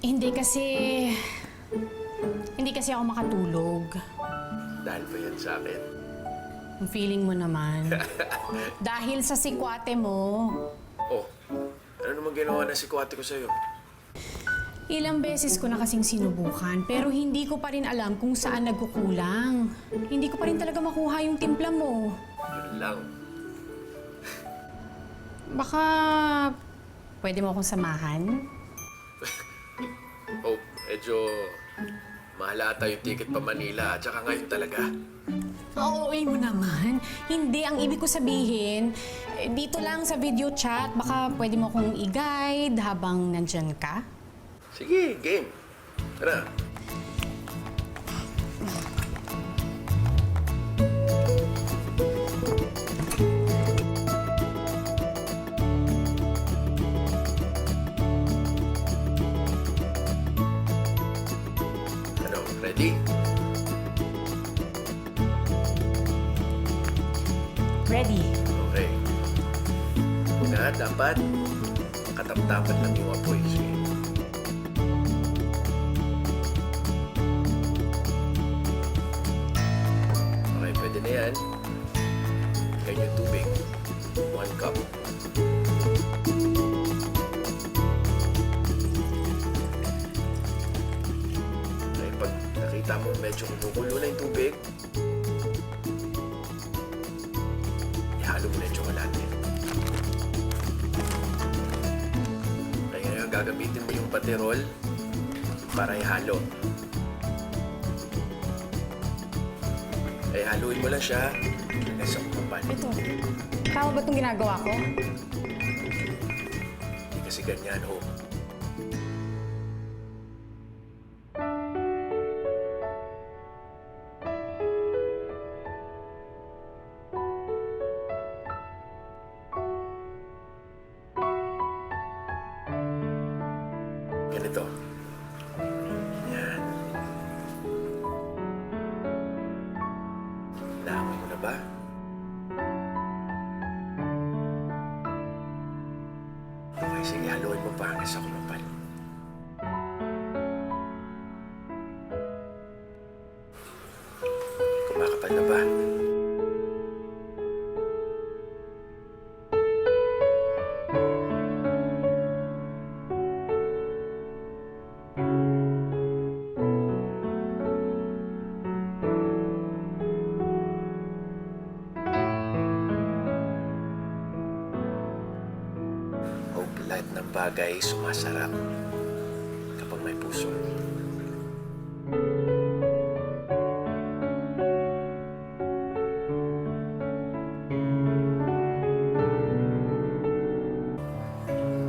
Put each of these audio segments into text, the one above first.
Hindi kasi... Hindi kasi ako makatulog. Dahil ba yan sa akin? Ang feeling mo naman. Dahil sa sikwate mo. Oh, ano naman ginawa na si Kuwate ko sa'yo? Ilang beses ko na kasing sinubukan, pero hindi ko pa rin alam kung saan nagkukulang. Hindi ko pa rin talaga makuha yung timpla mo. Yun lang. Baka... pwede mo akong samahan? Oh, medyo mahal ata yung ticket pa Manila at saka ngayon talaga. Oo, mo naman. Hindi, ang ibig ko sabihin, dito lang sa video chat, baka pwede mo akong i-guide habang nandyan ka? Sige, game. Tara. Ano, ready? Ready. Okay. Una, dapat katap-tapat lang yung apoy. Sige. Okay, pwede na yan. Ganyan yung tubig. 1 cup. Okay, pag nakita mo medyo kumukulo na yung tubig, ihalo mo na yung tsokolate. Okay, ngayon gagamitin mo yung paterol para ihalo. Eh, haluin mo lang siya hanggang sa kumapan. Ito. Tama ba itong ginagawa ko? Hindi kasi ganyan, ho. Ganito. Yan. Naamoy mo na ba? Okay, sige, haluin mo pa hanggang sa kumapal. Kumakapal na ba? Hope lahat ng bagay sumasarap kapag may puso.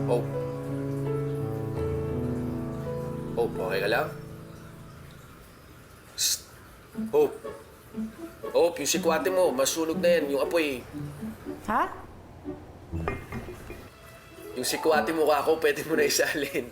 Hope. Hope, okay ka lang? Shh. Hope. Hope, yung sikwate mo, masunog na yan, yung apoy. Ha? Yung sikwate mo kako, pwede mo na isalin.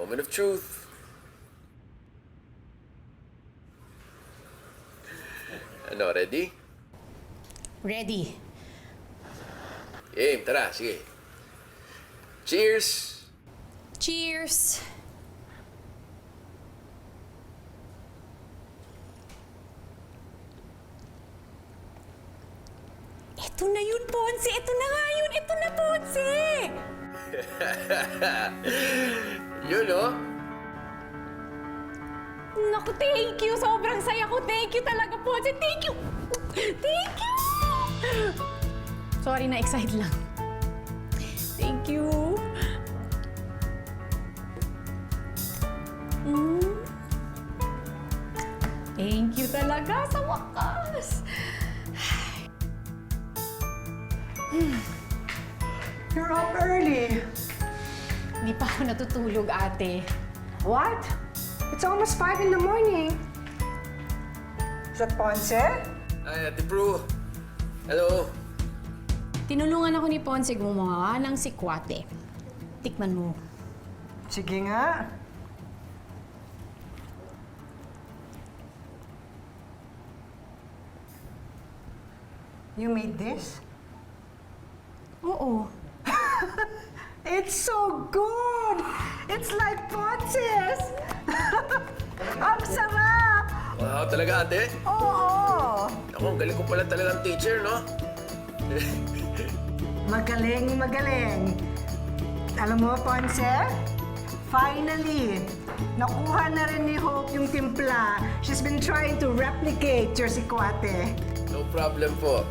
Moment of truth. Ano, ready? Ready. Game, tara, sige. Cheers! Cheers! Ito na yun, Ponce! Ito na nga yun! Ito na, Ponce! Yun, oh. Naku, thank you! Sobrang saya ko! Thank you talaga, Ponce! Thank you! Thank you! Sorry, na-excite lang. Thank you! Thank you talaga sa wakas! You're up early. Hindi pa ako natutulog, ate. What? It's almost 5 in the morning. Is that Ponce? Ay, Ate Prue. Hello. Tinulungan ako ni Ponce gumawa ng sikwate. Tikman mo. Sige nga. You made this? Oo. It's so good! It's like Ponce's! Ang sarap! Wow, talaga ate? Oo! Ako, ang galing ko pala talagang teacher, no? Magaling, magaling. Alam mo, Ponce? Finally, nakuha na rin ni Hope yung timpla. She's been trying to replicate your sikwate. No problem po.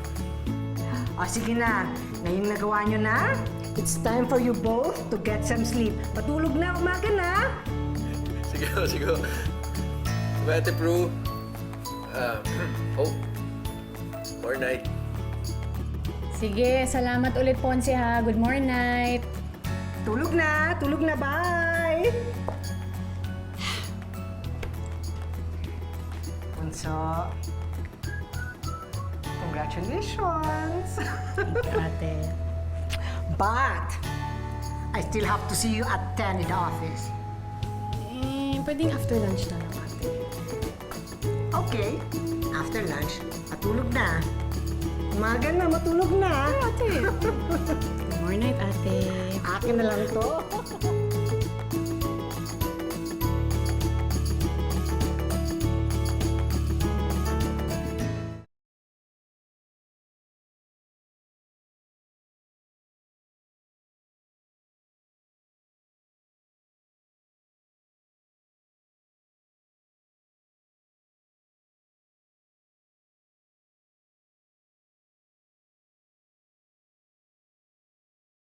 O sige na, ngayong nagawa nyo na, it's time for you both to get some sleep. Matulog na, umaga na. Sige, sige. Bye, Ate Prue. Hope. More night. Sige, salamat ulit Ponce ha. Good morning night. Tulog na, bye! Bunso, congratulations! Thank you, ate. But, I still have to see you at 10 in the office. Pwedeng after lunch na lang, ate. Okay, after lunch, matulog na. Umaga na, matulog na. Ate. Good morning night, ate. Akin na lang to.